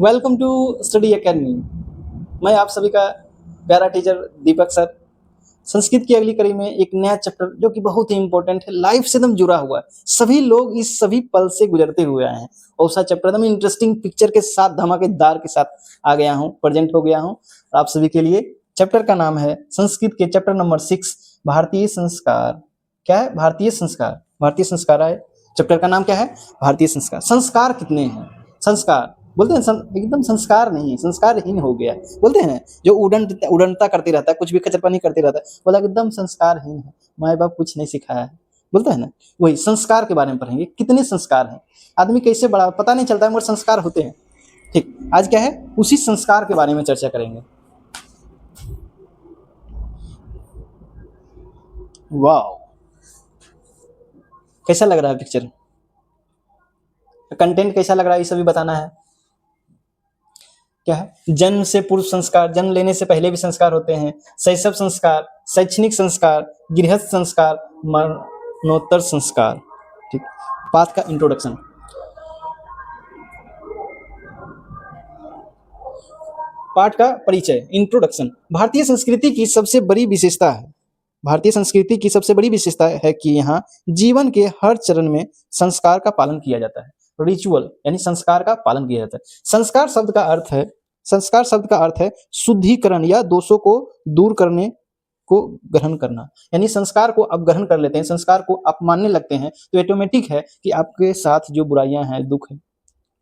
Welcome to study academy. मैं आप सभी का प्यारा टीचर दीपक सर। संस्कृत की अगली कड़ी में एक नया चैप्टर जो कि बहुत ही इंपॉर्टेंट है, लाइफ से एकदम जुड़ा हुआ है। सभी लोग इस सभी पल से गुजरते हुए आए हैं और सा चैप्टर एकदम इंटरेस्टिंग पिक्चर के साथ, धमाकेदार के साथ आ गया हूँ, प्रेजेंट हो गया हूँ आप सभी के लिए। चैप्टर का नाम है संस्कृत के चैप्टर नंबर 6 भारतीय संस्कार। क्या है? भारतीय संस्कार। भारतीय संस्कार है चैप्टर का नाम। क्या है? भारतीय संस्कार। संस्कार कितने हैं? संस्कार बोलते हैं एकदम संस्कार नहीं है, संस्कारहीन हो गया। बोलते हैं ना, जो उड़नता करते रहता है, कुछ भी खचरपनी करते रहता है, बोला एकदम संस्कारहीन है, माँ बाप कुछ नहीं सिखाया है। बोलता है ना, वही संस्कार के बारे में पढ़ेंगे। कितने संस्कार हैं, आदमी कैसे बड़ा पता नहीं चलता है, मगर संस्कार होते हैं। ठीक, आज क्या है, उसी संस्कार के बारे में चर्चा करेंगे। वाह, कैसा लग रहा है पिक्चर? कंटेंट कैसा लग रहा है, ये सभी बताना है। क्या है? जन्म से पूर्व संस्कार, जन्म लेने से पहले भी संस्कार होते हैं। शैशव संस्कार, शैक्षणिक संस्कार, गृहस्थ संस्कार, मरणोत्तर संस्कार। ठीक, पाठ का इंट्रोडक्शन। पाठ का परिचय, इंट्रोडक्शन। भारतीय संस्कृति की सबसे बड़ी विशेषता है, भारतीय संस्कृति की सबसे बड़ी विशेषता है कि यहाँ जीवन के हर चरण में संस्कार का पालन किया जाता है। रिचुअल यानी संस्कार का पालन किया जाता है। संस्कार शब्द का अर्थ है, संस्कार शब्द का अर्थ है शुद्धिकरण या दोषों को दूर करने को ग्रहण करना। यानी संस्कार को आप ग्रहण कर लेते हैं, संस्कार को आप मानने लगते हैं, तो ऑटोमेटिक है कि आपके साथ जो बुराइयां हैं, दुख है,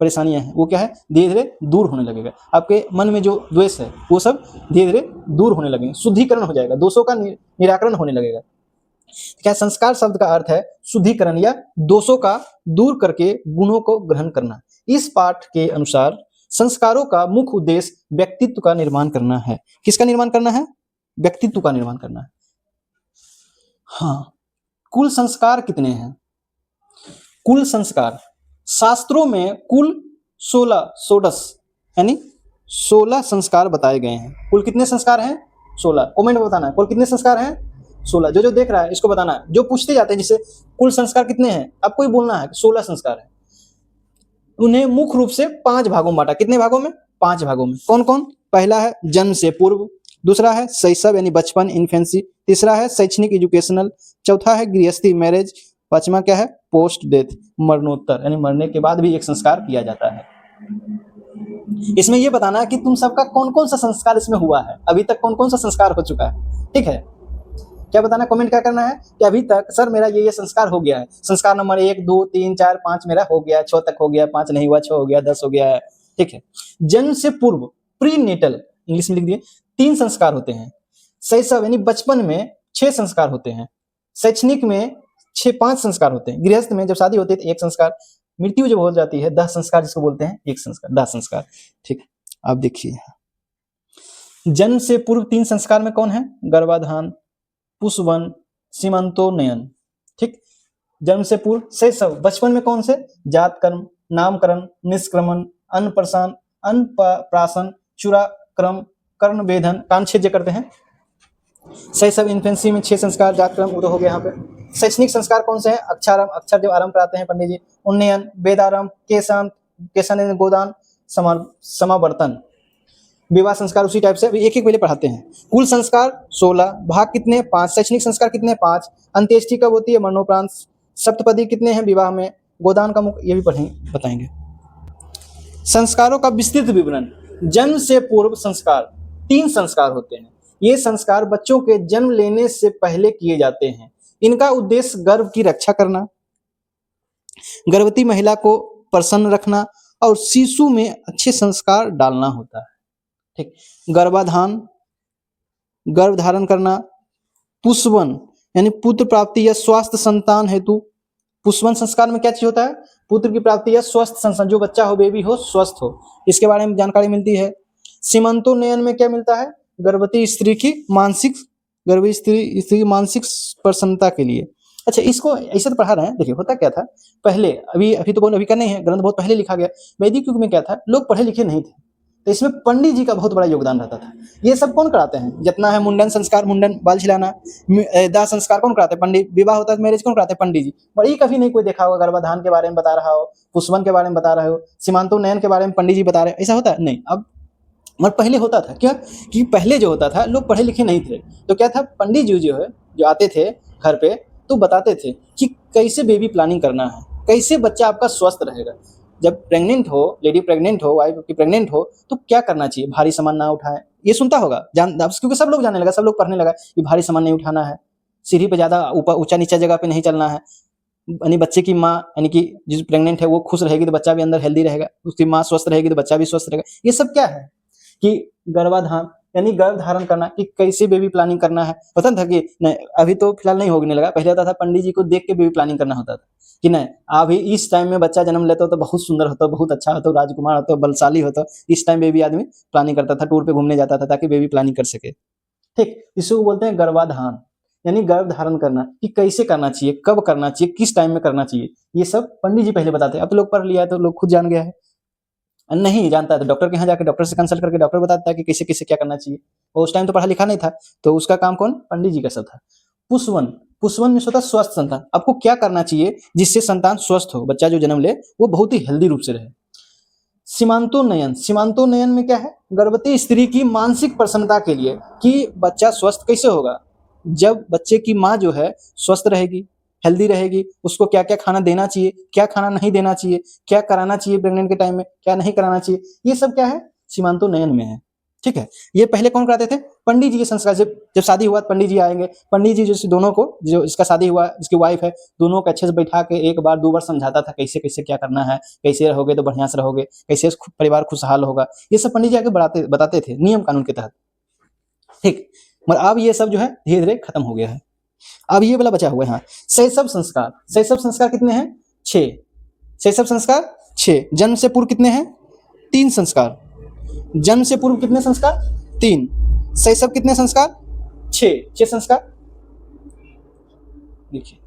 परेशानियां हैं, वो क्या है, धीरे धीरे दूर होने लगेगा। आपके मन में जो द्वेष है वो सब धीरे धीरे दूर होने लगेंगे, शुद्धिकरण हो जाएगा, दोषों का निराकरण होने लगेगा। क्या? संस्कार शब्द का अर्थ है शुद्धिकरण या दोषों का दूर करके गुणों को ग्रहण करना। इस पाठ के अनुसार संस्कारों का मुख्य उद्देश्य व्यक्तित्व का निर्माण करना है। किसका निर्माण करना है? व्यक्तित्व का निर्माण करना है। हाँ, कुल संस्कार कितने हैं? कुल संस्कार शास्त्रों में कुल 16 यानी 16 संस्कार बताए गए हैं। कुल कितने संस्कार हैं? 16। कमेंट में बताना है कुल कितने संस्कार हैं। 16। जो देख रहा है इसको बताना है। जो पूछते जाते हैं जिससे कुल संस्कार कितने हैं, आपको ही बोलना है 16 संस्कार है। उन्हें मुख्य रूप से 5 भागों में बांटा। कितने भागों में? 5 भागों में। कौन कौन? पहला है जन्म से पूर्व, दूसरा है शैशव यानी बचपन, इन्फेंसी, तीसरा है शैक्षणिक एजुकेशनल, चौथा है गृहस्थी मैरिज, पांचवा क्या है, पोस्ट डेथ मरणोत्तर यानी मरने के बाद भी एक संस्कार किया जाता है। इसमें यह बताना है कि तुम सबका कौन कौन सा संस्कार इसमें हुआ है, अभी तक कौन कौन सा संस्कार हो चुका है। ठीक है, क्या बताना, कमेंट क्या करना है कि अभी तक सर मेरा ये संस्कार हो गया है। संस्कार नंबर 1 2 3 4 5 मेरा हो गया, 6 तक हो गया, 5 नहीं हुआ, 6 हो गया, 10 हो गया है। ठीक है, जन्म से पूर्व प्री नेटल इंग्लिश में लिख दिए 3 संस्कार होते हैं। शैशव यानी बचपन में 6 संस्कार होते हैं। शैक्षणिक में 5 संस्कार होते हैं। गृहस्थ में जब शादी होती है तो 1 संस्कार। मृत्यु जब हो जाती है 10 संस्कार, जिसको बोलते हैं 1 संस्कार, 10 संस्कार। ठीक, आप देखिए जन्म से पूर्व 3 संस्कार में कौन है? गर्भाधान, पुष्पवन, सीमंतोन्नयन। ठीक, जन्म से पूर्व। शैशव बचपन में कौन से? जात कर्म, नामकरण, निष्क्रमण, अन्नप्राशन, अन्नप्राशन, चूड़ाक्रम, कर्णवेधन, कानछेद करते हैं। शैशव इन्फेंसी में 6 संस्कार, जातक्रम वो तो हो गया यहाँ पे। शैक्षणिक संस्कार कौन से हैं? अक्षरारंभ, अक्षर जब आरंभ कराते हैं पंडित जी। उन्नयन, वेदारंभ, केशन गोदान, समावर्तन। विवाह संस्कार उसी टाइप से, अभी एक एक पहले पढ़ाते हैं। कुल संस्कार 16, भाग कितने? 5। शैक्षणिक संस्कार कितने? 5। अंत्येष्टि कब होती है? मरणोपरांत। सप्तपदी कितने हैं विवाह में? गोदान का मुख्य, ये भी पढ़ेंगे, बताएंगे। संस्कारों का विस्तृत विवरण। जन्म से पूर्व संस्कार 3 संस्कार होते हैं। ये संस्कार बच्चों के जन्म लेने से पहले किए जाते हैं। इनका उद्देश्य गर्भ की रक्षा करना, गर्भवती महिला को प्रसन्न रखना और शिशु में अच्छे संस्कार डालना होता है। ठीक, गर्भाधान, गर्भ धारण करना। पुष्पवन यानी पुत्र प्राप्ति या स्वास्थ्य संतान हेतु। पुष्पवन संस्कार में क्या चीज होता है? पुत्र की प्राप्ति या स्वस्थ संतान, जो बच्चा हो, बेबी हो, स्वस्थ हो, इसके बारे में जानकारी मिलती है। सीमंतोन्नयन में क्या मिलता है? गर्भवती स्त्री की मानसिक, गर्भवती स्त्री की मानसिक प्रसन्नता के लिए। अच्छा, इसको ऐसे तो पढ़ा रहे हैं। देखिए होता क्या था पहले, अभी तो अभी का नहीं है, ग्रंथ बहुत पहले लिखा गया। वैदिक युग में क्या था, लोग पढ़े लिखे नहीं थे, तो इसमें पंडित जी का बहुत बड़ा योगदान रहता था। ये सब कौन कराते हैं? जितना है मुंडन संस्कार, मुंडन बाल छिलाना, दाह संस्कार कौन कराते हैं? पंडित। विवाह होता है मैरिज कौन कराते हैं? पंडित जी। बड़ी कभी नहीं कोई देखा होगा गर्भाधान के बारे में बता रहा हो, पुष्पन के बारे में बता रहे हो, सीमांतोनयन के बारे में पंडित जी बता रहे हैं, ऐसा होता है नहीं। अब मगर पहले होता था क्या कि पहले जो होता था लोग पढ़े लिखे नहीं थे, तो क्या था पंडित जी जो है जो आते थे घर पे तो बताते थे कि कैसे बेबी प्लानिंग करना है, कैसे बच्चा आपका स्वस्थ रहेगा। जब प्रेग्नेंट हो, लेडी प्रेग्नेंट हो, वाइफ की प्रेग्नेंट हो तो क्या करना चाहिए? भारी सामान ना उठाएं, ये सुनता होगा जान, क्योंकि सब लोग जानने लगा, सब लोग पढ़ने लगा कि भारी सामान नहीं उठाना है, सीढ़ी पे ज्यादा ऊपर ऊंचा नीचा जगह पे नहीं चलना है, यानी बच्चे की माँ यानी कि जो प्रेग्नेंट है वो खुश रहेगी तो बच्चा भी अंदर हेल्दी रहेगा, उसकी माँ स्वस्थ रहेगी तो बच्चा भी स्वस्थ रहेगा। ये सब क्या है कि गर्भाधान यानी गर्भ धारण करना, कि कैसे बेबी प्लानिंग करना है। पता था कि नहीं, अभी तो फिलहाल नहीं होने लगा, पहले होता था पंडित जी को देख के बेबी प्लानिंग करना होता था कि नहीं अभी इस टाइम में बच्चा जन्म लेता हो तो बहुत सुंदर होता, बहुत अच्छा होता, राजकुमार होता, बलशाली होता, इस टाइम बेबी आदमी प्लानिंग करता था, टूर पे घूमने जाता था ताकि बेबी प्लानिंग कर सके। ठीक, इसको बोलते हैं गर्भाधान, यानी गर्भ धारण करना, कि कैसे करना चाहिए, कब करना चाहिए, किस टाइम में करना चाहिए, ये सब पंडित जी पहले बताते हैं। अब तो लोग पढ़ लिया है तो लोग खुद जान गया है, नहीं जानता है तो डॉक्टर के यहाँ जाके डॉक्टर से कंसल्ट करके डॉक्टर बताता है कि कैसे कैसे क्या करना चाहिए। और उस टाइम तो पढ़ा लिखा नहीं था, तो उसका काम कौन? पंडित जी का सब था। पुष्वन, पुष्वन में होता स्वस्थ संतान, आपको क्या करना चाहिए जिससे संतान स्वस्थ हो, बच्चा जो जन्म ले वो बहुत ही हेल्दी रूप से रहे। सीमांतोनयन, सीमांतोनयन में क्या है? गर्भवती स्त्री की मानसिक प्रसन्नता के लिए कि बच्चा स्वस्थ कैसे होगा, जब बच्चे की माँ जो है स्वस्थ रहेगी, हेल्दी रहेगी, उसको क्या क्या खाना देना चाहिए, क्या खाना नहीं देना चाहिए, क्या कराना चाहिए प्रेग्नेंट के टाइम में, क्या नहीं कराना चाहिए, ये सब क्या है? सीमांतोनयन में है। ठीक है, ये पहले कौन कराते थे? पंडित जी के संस्कार। जब जब शादी हुआ पंडित जी आएंगे, पंडित जी जो दोनों को, जो इसका शादी हुआ जिसकी वाइफ है, दोनों को अच्छे से बैठा के एक बार दो बार समझाता था कैसे कैसे क्या करना है, कैसे रहोगे तो बढ़िया से रहोगे, कैसे परिवार खुशहाल होगा, ये सब पंडित जी आके बताते थे नियम कानून के तहत। ठीक, मगर अब ये सब जो है धीरे धीरे खत्म हो गया है। अब ये वाला बचा हुआ है। हाँ, शैशव संस्कार। शैशव संस्कार कितने हैं? 6। शैशव संस्कार 6। जन्म से पूर्व कितने हैं? 3 संस्कार। जन्म से पूर्व कितने संस्कार? 3। शैशव कितने संस्कार? 6। 6 संस्कार। देखिए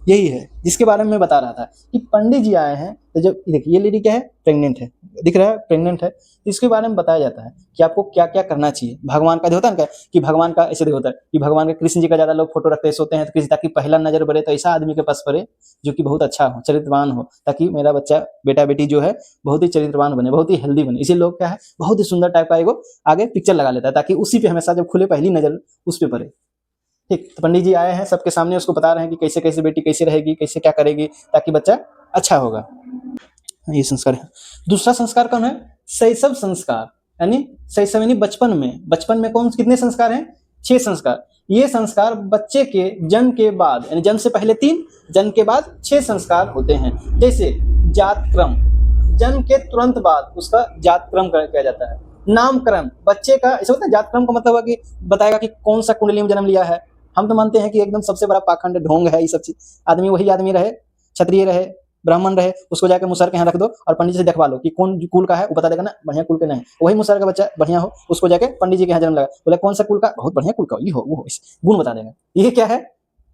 यही है जिसके बारे में मैं बता रहा था कि पंडित जी आए हैं तो जब देखिए ये लेडी क्या है? प्रेग्नेंट है, दिख रहा है प्रेग्नेंट है, इसके बारे में बताया जाता है कि आपको क्या क्या करना चाहिए। भगवान का जो होता है ना कि भगवान का ऐसे होता है कि भगवान का कृष्ण जी का ज्यादा लोग फोटो रखते सोते हैं तो किसी, ताकि पहला नजर पड़े तो ऐसा आदमी के पास पड़े जो कि बहुत अच्छा हो, चरित्रवान हो, ताकि मेरा बच्चा बेटा बेटी जो है बहुत ही चरित्रवान बने, बहुत ही हेल्दी बने। इसी लोग क्या है बहुत ही सुंदर टाइप का एगो आगे पिक्चर लगा लेता है ताकि उसी पे हमेशा जब खुले पहली नजर उस पे पड़े। ठीक, तो पंडित जी आए हैं सबके सामने, उसको बता रहे हैं कि कैसे कैसे बेटी कैसे रहेगी, कैसे क्या करेगी ताकि बच्चा अच्छा होगा। ये संस्कार है। दूसरा संस्कार कौन है? शैशव संस्कार, यानी शैशव यानी बचपन में। बचपन में कौन कितने संस्कार हैं? 6 संस्कार। ये संस्कार बच्चे के जन्म के बाद, यानी जन्म से पहले 3, जन्म के बाद 6 संस्कार होते हैं। जैसे जात क्रम, जन्म के तुरंत बाद उसका जात क्रम किया जाता है। नामकरण, बच्चे का ऐसा होता है जात क्रम का मतलब है कि बताएगा कि कौन सा कुंडली में जन्म लिया है। हम तो मानते हैं कि एकदम सबसे बड़ा पाखंड ढोंग है ये सब चीज, आदमी वही आदमी रहे, क्षत्रिय रहे, ब्राह्मण रहे, उसको जाकर मुसर के यहाँ रख दो और पंडित जी से दिखवा लो कि कौन कुल का है, वो बता देगा ना बढ़िया कुल के नहीं। वही मुसर का बच्चा बढ़िया हो, उसको जाके पंडित जी के यहाँ जन्म लगा, बोला कौन सा कुल का? बहुत बढ़िया कुल का, ये हो वो हो, गुण बता देगा। ये क्या है?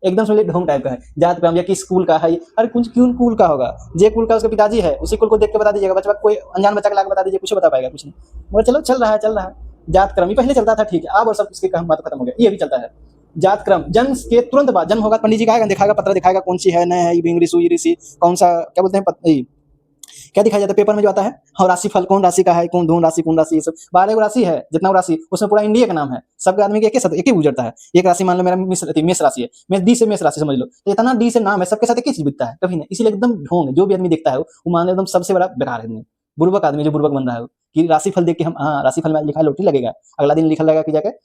एकदम समझ ढोंग टाइप का है। जात क्रम या किस कुल का है, अरे कुछ क्यों कुल का होगा? जे कुल का उसके पिताजी है उसी कुल को देख के बता दीजिएगा। बच्चा कोई अनजान बच्चा का लाके बता दीजिए, कुछ बता पाएगा? कुछ नहीं। मगर चलो चल रहा है चल रहा है। जात क्रम ये पहले चलता था, ठीक है, अब और सब इसके काम बात खत्म हो गया, ये भी चलता है। जात क्रम, जन्म के तुरंत बाद, जन्म होगा पंडित जी का आएगा दिखाएगा, पत्र दिखाएगा कौन सी है नहीं है, ये ऋषि ऋषि कौन सा क्या बोलते हैं क्या दिखाया जाता है पेपर में जो आता है, और राशि फल कौन राशि का है, कौन धून राशि, कौन राशि, ये सब 12 राशि है, जितना राशि उसमें पूरा इंडिया का नाम है, सबके आदमी के एक ही गुजरता है। एक राशि मान लो मेरा मेष राशि है, मैं डी से मेष राशि समझ लो, तो इतना डी से नाम है, सबके साथ एक ही चीज बिकता है, कभी नहीं। इसीलिए एकदम ढोंग, जो भी आदमी देखता है वो मान लो एकदम सबसे बड़ा बेकार आदमी, बुर्बक आदमी जो बुर्बक बन रहा है कि राशि फल देख के हम, हाँ राशि फल में लिखा लोटरी लगेगा, अगला दिन लिखा लगा कि जाके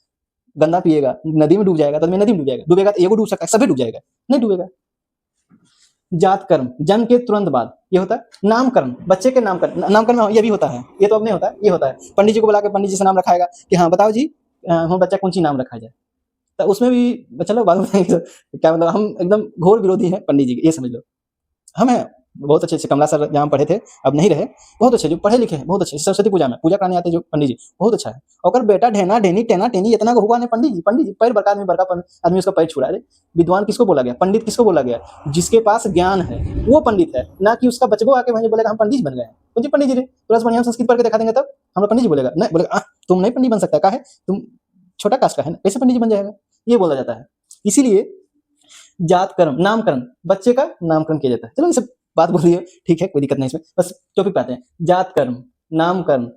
गंदा पिएगा, नदी में डूब जाएगा, तो नदी में डूब जाएगा, डूबेगा तो एगो डूब सकता है, सभी डूब जाएगा, नहीं डूबेगा। जात कर्म, जन्म के तुरंत बाद ये होता है। नामकरण, बच्चे के नामकरण, नामकरण ये भी होता है, ये तो अब नहीं होता है, ये होता है। पंडित जी को बुला के पंडित जी से नाम रखाएगा कि हाँ बताओ जी हम बच्चा कौन सी नाम रखा जाए, तो उसमें भी चलो बाद में क्या मतलब, हम एकदम घोर विरोधी हैं पंडित जी के, ये समझ लो। हम हैं बहुत अच्छे अच्छे, कमला सर जहाँ पढ़े थे अब नहीं रहे, बहुत अच्छे जो पढ़े लिखे हैं, बहुत अच्छे, सरस्वती पूजा में पूजा कराने आते जो पंडित जी, बहुत अच्छा है। और बेटा ढेना ढेनी टेना टेनी इतना को हुआ नहीं, पंडित जी पैर बड़का आदमी, आदमी उसका पैर छुड़ा दे। विद्वान किसको बोला गया? पंडित किसको बोला गया? जिसके पास ज्ञान है वो पंडित है, ना कि उसका बचबो आके वहीं बोलेगा हम पंडित बन गए हैं। मुझे पंडित जी रे थोड़ा सा बढ़िया संस्कृत पढ़ के दिखा देंगे तब हम पंडित जी बोलेगा, नहीं बोलेगा तुम नहीं पंडित बन सकता, का है तुम छोटा कास्ट का है ना, कैसे पंडित जी बन जाएगा, ये बोला जाता है। इसीलिए जात कर्म नामकरण, बच्चे का नामकरण किया जाता है। चलो ये सब बात बोल रही है, ठीक है, कोई दिक्कत नहीं इसमें, बस टॉपिक पे आते हैं। जात कर्म, नामकरण,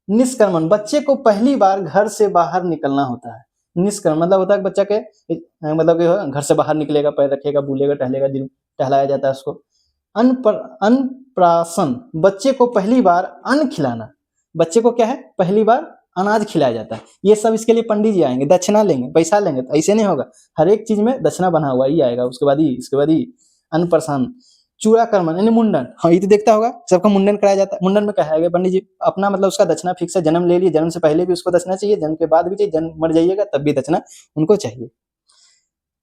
निष्कर्मण, बच्चे को पहली बार घर से बाहर निकलना होता है। निष्कर्म मतलब होता है बच्चा के मतलब कि घर से बाहर निकलेगा, पैर रखेगा, बुलेगा, टहलेगा, दिन टहलाया जाता है उसको। अन्नप्राशन, बच्चे को पहली बार अन्न खिलाना, बच्चे को क्या है पहली बार अनाज खिलाया जाता है। ये सब इसके लिए पंडित जी आएंगे, दक्षिणा लेंगे, पैसा लेंगे, तो ऐसे नहीं होगा, हर एक चीज में दक्षिणा बना हुआ ही आएगा, इसके बाद ही अन्नप्राशन। चूड़ाकर्मण यानी मुंडन, हाँ ये तो देखता होगा सबका मुंडन कराया जाता है। मुंडन में कहा गया पंडित जी अपना मतलब उसका दक्षिणा फिक्स है, जन्म ले लिए, जन्म से पहले भी उसको दक्षिणा चाहिए, जन्म के बाद भी चाहिए, जन्म मर जाइएगा तब भी दक्षिणा उनको चाहिए।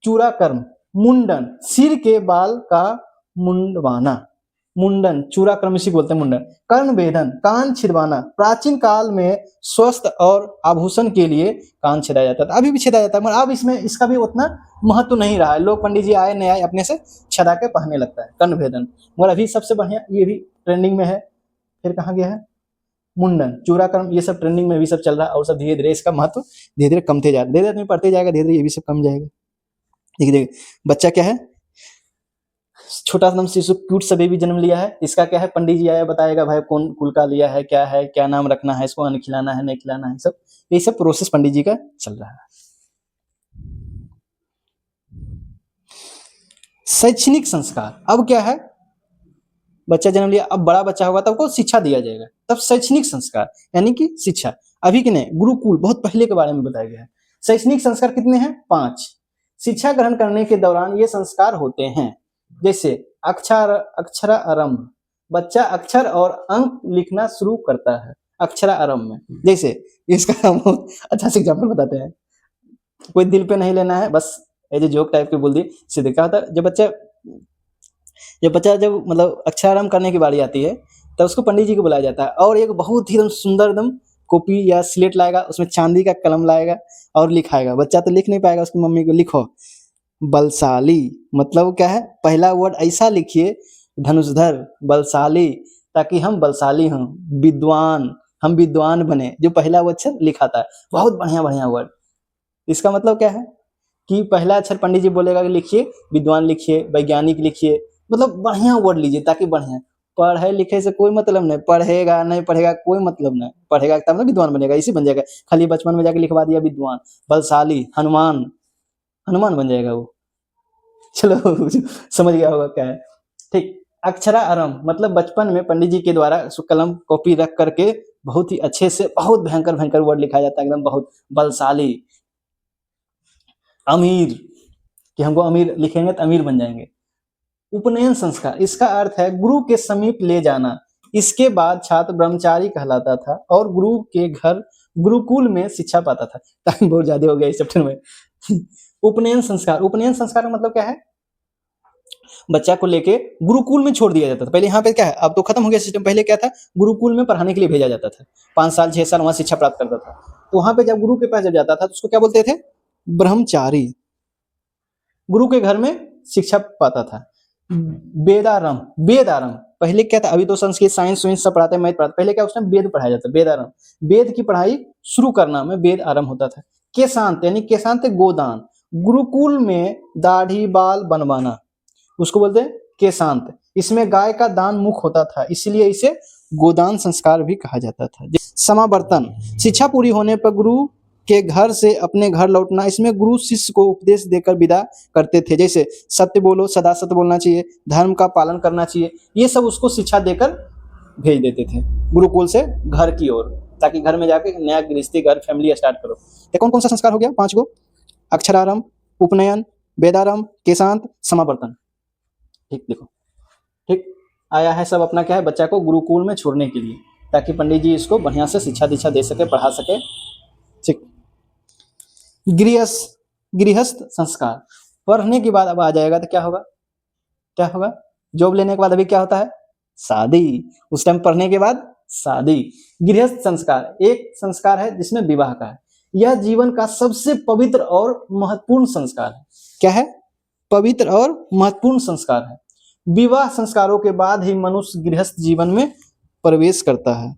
चूड़ाकर्म, मुंडन, सिर के बाल का मुंडवाना, मुंडन, चूड़ाकर्म इसी को बोलते हैं मुंडन। कर्ण भेदन, कान छिदवाना, प्राचीन काल में स्वस्थ और आभूषण के लिए कान छेदा जाता था, अभी भी छेदा जाता है, मगर अब इसमें इसका भी उतना महत्व नहीं रहा है। लोग पंडित जी आए नहीं आए अपने से छेदा के पहनने लगता है कर्ण भेदन, मगर अभी सबसे बढ़िया ये भी ट्रेंडिंग में है। फिर कहाँ गया है मुंडन, चूड़ाकर्म, ये सब ट्रेंडिंग में भी सब चल रहा है, और सब धीरे धीरे इसका महत्व धीरे धीरे कमते जा रहा है, धीरे धीरे पढ़ते जाएगा, धीरे धीरे ये भी सब कम जाएगा। देखिए बच्चा क्या है, छोटा सा शिशु क्यूट सा बेबी जन्म लिया है, इसका क्या है पंडित जी आया बताएगा भाई कौन कुल का लिया है, क्या नाम रखना है, इसको अन्न खिलाना है नहीं खिलाना है, सब ये सब प्रोसेस पंडित जी का चल रहा है। शैक्षणिक संस्कार, अब क्या है बच्चा जन्म लिया, अब बड़ा बच्चा होगा तब को शिक्षा दिया जाएगा, तब शैक्षणिक संस्कार यानी कि शिक्षा। अभी के नहीं, गुरुकुल बहुत पहले के बारे में बताया गया है। शैक्षणिक संस्कार कितने हैं? 5। शिक्षा ग्रहण करने के दौरान ये संस्कार होते हैं, जैसे अक्षरारंभ, बच्चा अक्षर और अंक लिखना शुरू करता है अक्षरारंभ में। जैसे इसका बहुत अच्छा से एग्जाम्पल बताते हैं, कोई दिल पे नहीं लेना है, बस ऐसे जोक टाइप के बोल दिए। सीधे क्या होता है जब बच्चा जब मतलब अक्षरारंभ करने की बारी आती है तब उसको पंडित जी को बुलाया जाता है, और एक बहुत ही एकदम सुंदर एकदम कॉपी या स्लेट लाएगा, उसमें चांदी का कलम लाएगा और लिखाएगा। बच्चा तो लिख नहीं पाएगा, उसकी मम्मी को लिखो बलशाली, मतलब क्या है पहला वर्ड ऐसा लिखिए धनुषधर बलशाली, ताकि हम बलशाली हों, विद्वान, हम विद्वान बने, जो पहला वो अक्षर लिखा था, बहुत बढ़िया बढ़िया वर्ड। इसका मतलब क्या है कि पहला अक्षर पंडित जी बोलेगा कि लिखिए विद्वान, लिखिए वैज्ञानिक, लिखिए मतलब बढ़िया वर्ड लीजिए, ताकि बढ़िया पढ़े लिखे से कोई मतलब नहीं, पढ़ेगा नहीं पढ़ेगा कोई मतलब नहीं, पढ़ेगा तब ना विद्वान बनेगा, इसी बन जाएगा। खाली बचपन में जाके लिखवा दिया विद्वान, बलशाली, हनुमान, हनुमान बन जाएगा वो। चलो समझ गया होगा क्या है, ठीक। अक्षरारंभ मतलब बचपन में पंडित जी के द्वारा कलम कॉपी रख करके बहुत ही अच्छे से बहुत भयंकर भयंकर वर्ड लिखा जाता है, एकदम बहुत बलशाली। अमीर, कि हमको अमीर लिखेंगे तो अमीर बन जाएंगे। उपनयन संस्कार, इसका अर्थ है गुरु के समीप ले जाना, इसके बाद छात्र ब्रह्मचारी कहलाता था और गुरु के घर गुरुकुल में शिक्षा पाता था। टाइम बहुत ज्यादा हो गया इस चैप्टर में। उपनयन संस्कार, उपनयन संस्कार का मतलब क्या है, बच्चा को लेके गुरुकुल में छोड़ दिया जाता था। पहले यहाँ पे क्या है, अब तो खत्म हो गया सिस्टम, पहले क्या था गुरुकुल में पढ़ाने के लिए भेजा जाता था, 5 साल 6 साल वहां शिक्षा प्राप्त करता था। तो वहां पे जब गुरु के पास जब जाता था तो उसको क्या बोलते थे, ब्रह्मचारी, गुरु के घर में शिक्षा पाता था। वेदारंभ, वेदारंभ पहले क्या था, अभी तो संस्कृत साइंस वाइंस सब पढ़ाते हैं, मैथ पढ़ाते, पहले क्या उस टाइम वेद पढ़ाया जाता, वेदारंभ, वेद की पढ़ाई शुरू करना में वेद आरंभ होता था। केशांत यानी केशांत गोदान, गुरुकुल में दाढ़ी बाल बनवाना, उसको बोलते हैं केशांत, इसमें गाय का दान मुख होता था, इसलिए इसे गोदान संस्कार भी कहा जाता था। समावर्तन, शिक्षा पूरी होने पर गुरु के घर से अपने घर लौटना, इसमें गुरु शिष्य को उपदेश देकर विदा करते थे, जैसे सत्य बोलो, सदा सत्य बोलना चाहिए, धर्म का पालन करना चाहिए, ये सब उसको शिक्षा देकर भेज देते थे गुरुकुल से घर की ओर, ताकि घर में जाके नया गृहस्थी घर फैमिली स्टार्ट करो। ये कौन कौन सा संस्कार हो गया, 5 गो, अक्षरारंभ, उपनयन, वेदारंभ, केशांत, समावर्तन। ठीक, देखो ठीक आया है सब अपना क्या है, बच्चा को गुरुकुल में छोड़ने के लिए, ताकि पंडित जी इसको बढ़िया से शिक्षा दीक्षा दे सके, पढ़ा सके। ठीक, गृहस्थ संस्कार, पढ़ने के बाद अब आ जाएगा तो क्या होगा, जॉब लेने के बाद अभी क्या होता है? शादी। उस टाइम पढ़ने के बाद शादी। गृहस्थ संस्कार एक संस्कार है जिसमें विवाह का है। यह जीवन का सबसे पवित्र और महत्वपूर्ण संस्कार है। क्या है? पवित्र और महत्वपूर्ण संस्कार है। विवाह संस्कारों के बाद ही मनुष्य गृहस्थ जीवन में प्रवेश करता है।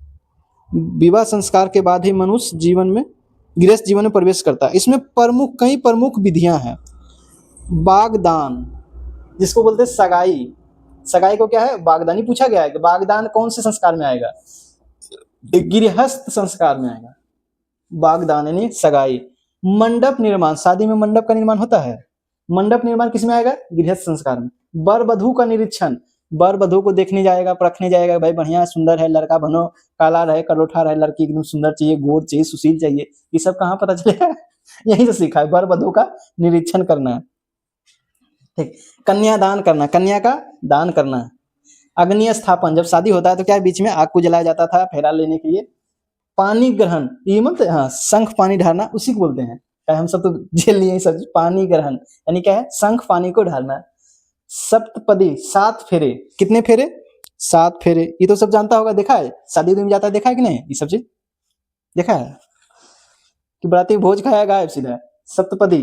विवाह संस्कार के बाद ही मनुष्य जीवन में गृहस्थ जीवन में प्रवेश करता है। इसमें कई प्रमुख विधियां हैं। बागदान, जिसको बोलते हैं सगाई। सगाई को क्या है? बागदानी। पूछा गया है कि बागदान कौन से संस्कार में आएगा? गृहस्थ संस्कार में आएगा। बागदान यानी सगाई। मंडप निर्माण, शादी में मंडप का निर्माण होता है। मंडप निर्माण किस में आएगा? गृहस्थ संस्कार में। वर वधू का निरीक्षण, वर वधू को देखने जाएगा, परखने जाएगा, भाई बढ़िया सुंदर है, लड़का बनो, काला रहे, करोठा रहे, लड़की एकदम सुंदर चाहिए, गोर चाहिए, सुशील चाहिए, ये सब कहाँ पता चलेगा? यही से सीखा है, वर वधू का निरीक्षण करना है। ठीक। कन्यादान करना, कन्या का दान करना। अग्नि स्थापन, जब शादी होता है तो क्या है? बीच में आग को जलाया जाता था फेरा लेने के लिए। पानी ग्रहण, ये मत, हाँ, शंख पानी ढालना, उसी को बोलते हैं। हम सब तो झेल लिए सब। पानी ग्रहण यानी क्या है? शंख पानी को ढालना। सप्तपदी, 7 फेरे। कितने फेरे? 7 फेरे। ये तो सब जानता होगा, देखा है, शादी में जाता है, देखा है कि नहीं? ये सब चीज देखा है कि बराती भोज खाया गायब सीधा। सप्तपदी,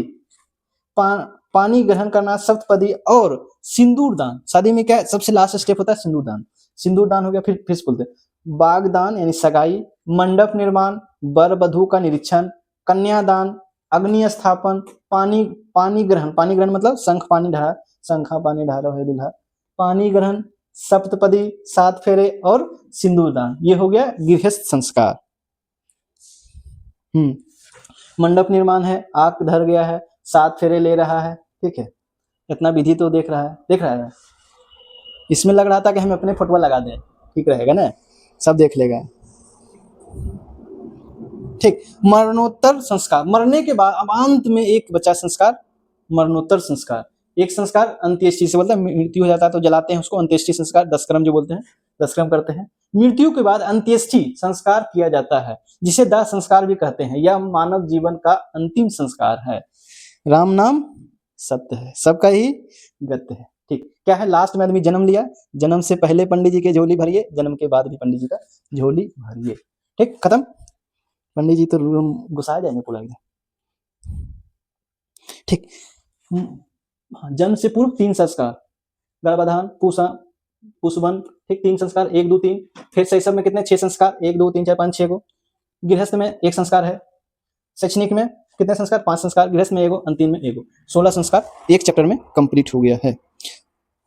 पानी ग्रहण करना, सप्तपदी और सिंदूर दान। शादी में क्या है? सबसे लास्ट स्टेप होता है सिंदूर दान। सिंदूर दान हो गया। फिर से बोलते हैं बागदान यानी सगाई, मंडप निर्माण, वर वधू का निरीक्षण, कन्यादान, अग्नि स्थापन, पानी ग्रहण। पानी ग्रहण मतलब शंख पानी ढाला, शंखा पानी ढालो है दूल्हा। पानी ग्रहण, सप्तपदी, 7 फेरे और सिंदूर दान। ये हो गया गृहस्थ संस्कार। मंडप निर्माण है, आग धर गया है, 7 फेरे ले रहा है। ठीक है, इतना विधि तो देख रहा है। इसमें लग रहा था कि हम अपने फोटो लगा दें, ठीक रहेगा ना, सब देख लेगा। ठीक। मरणोत्तर संस्कार, मरने के बाद अब अंत में एक बचा संस्कार, मरणोत्तर संस्कार। एक संस्कार अंत्येष्टि से बोलते हैं, मृत्यु हो जाता है तो जलाते हैं उसको, अंत्येष्टि संस्कार। 10 कर्म जो बोलते हैं, 10 कर्म करते हैं। मृत्यु के बाद अंत्येष्टि संस्कार किया जाता है, जिसे दाह संस्कार भी कहते हैं। यह मानव जीवन का अंतिम संस्कार है। राम नाम सत्य है, सबका ही गत्य है। ठीक। क्या है? लास्ट में आदमी जन्म लिया, जन्म से पहले पंडित जी की झोली भरिए, जन्म के बाद भी पंडित जी का झोली भरिए। ठीक, खत्म। पंडित जी तो रूम घुसा जाएंगे पूरा एकदम। ठीक। जन्म से पूर्व 3 संस्कार, गर्भाधान, पुष्पन। ठीक, 3 संस्कार, 1 2 3। फिर शैशव में कितने? 6 संस्कार, 1 2 3 4 5 6 को। गृहस्थ में 1 संस्कार है। शैक्षणिक में कितने संस्कार? 5 संस्कार। गृहस्थ में 1, अंतिम में 1। 16 संस्कार एक चैप्टर में कंप्लीट हो गया है।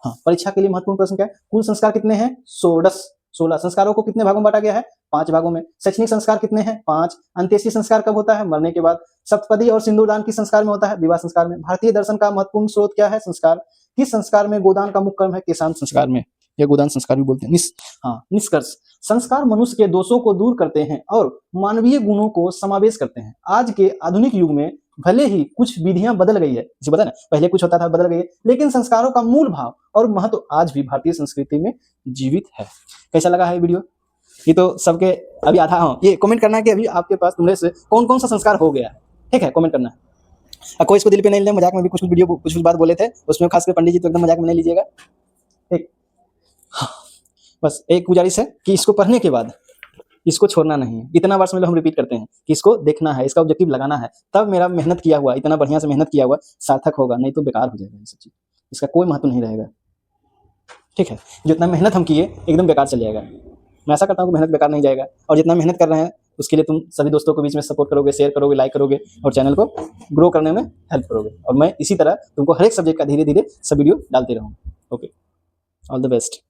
हाँ, परीक्षा के लिए महत्वपूर्ण प्रश्न क्या है? कुल संस्कार कितने हैं? 16 संस्कारों को कितने भागों में बांटा गया है? 5 भागों में। शैक्षणिक संस्कार कितने हैं? 5। अंत्येष्टि संस्कार कब होता है? मरने के बाद। सप्तपदी और सिंदूरदान किस संस्कार में होता है? विवाह संस्कार में। भारतीय दर्शन का महत्वपूर्ण स्रोत क्या है? संस्कार। किस संस्कार में गोदान का मुख्य कर्म है? केशांत संस्कार में, या गोदान संस्कार भी बोलते हैं। निष्कर्ष, संस्कार मनुष्य के दोषों को दूर करते हैं और मानवीय गुणों को समावेश करते हैं। आज के आधुनिक युग में भले ही कुछ विधियां बदल गई है, जैसे पता ना पहले कुछ होता था, बदल गई है, लेकिन संस्कारों का मूल भाव और महत्व आज भी भारतीय संस्कृति में जीवित है। कैसा लगा है वीडियो? ये तो सबके अभी आधा, हाँ, ये कमेंट करना है कि अभी आपके पास तुमने से कौन कौन सा संस्कार हो गया। ठीक है, कमेंट करना है। कोई इसको दिल पे नहीं ले, मजाक में भी कुछ वीडियो कुछ बात बोले थे, उसमें खासकर पंडित जी तो एकदम मजाक में नहीं लीजिएगा। ठीक, बस एक गुजारिश है कि इसको पढ़ने के बाद इसको छोड़ना नहीं है। इतना बार में हम रिपीट करते हैं कि इसको देखना है, इसका ऑब्जेक्टिव लगाना है, तब मेरा मेहनत किया हुआ, इतना बढ़िया से मेहनत किया हुआ सार्थक होगा, नहीं तो बेकार हो जाएगा ये सब चीज, इसका कोई महत्व नहीं रहेगा। ठीक है, जितना मेहनत हम किए एकदम बेकार चल जाएगा। मैं ऐसा करता हूँ कि मेहनत बेकार नहीं जाएगा, और जितना मेहनत कर रहे हैं उसके लिए तुम सभी दोस्तों को बीच में सपोर्ट करोगे, शेयर करोगे, लाइक करोगे और चैनल को ग्रो करने में हेल्प करोगे। और मैं इसी तरह तुमको हर एक सब्जेक्ट का धीरे धीरे सब वीडियो डालते रहूँगा। Okay, all the best.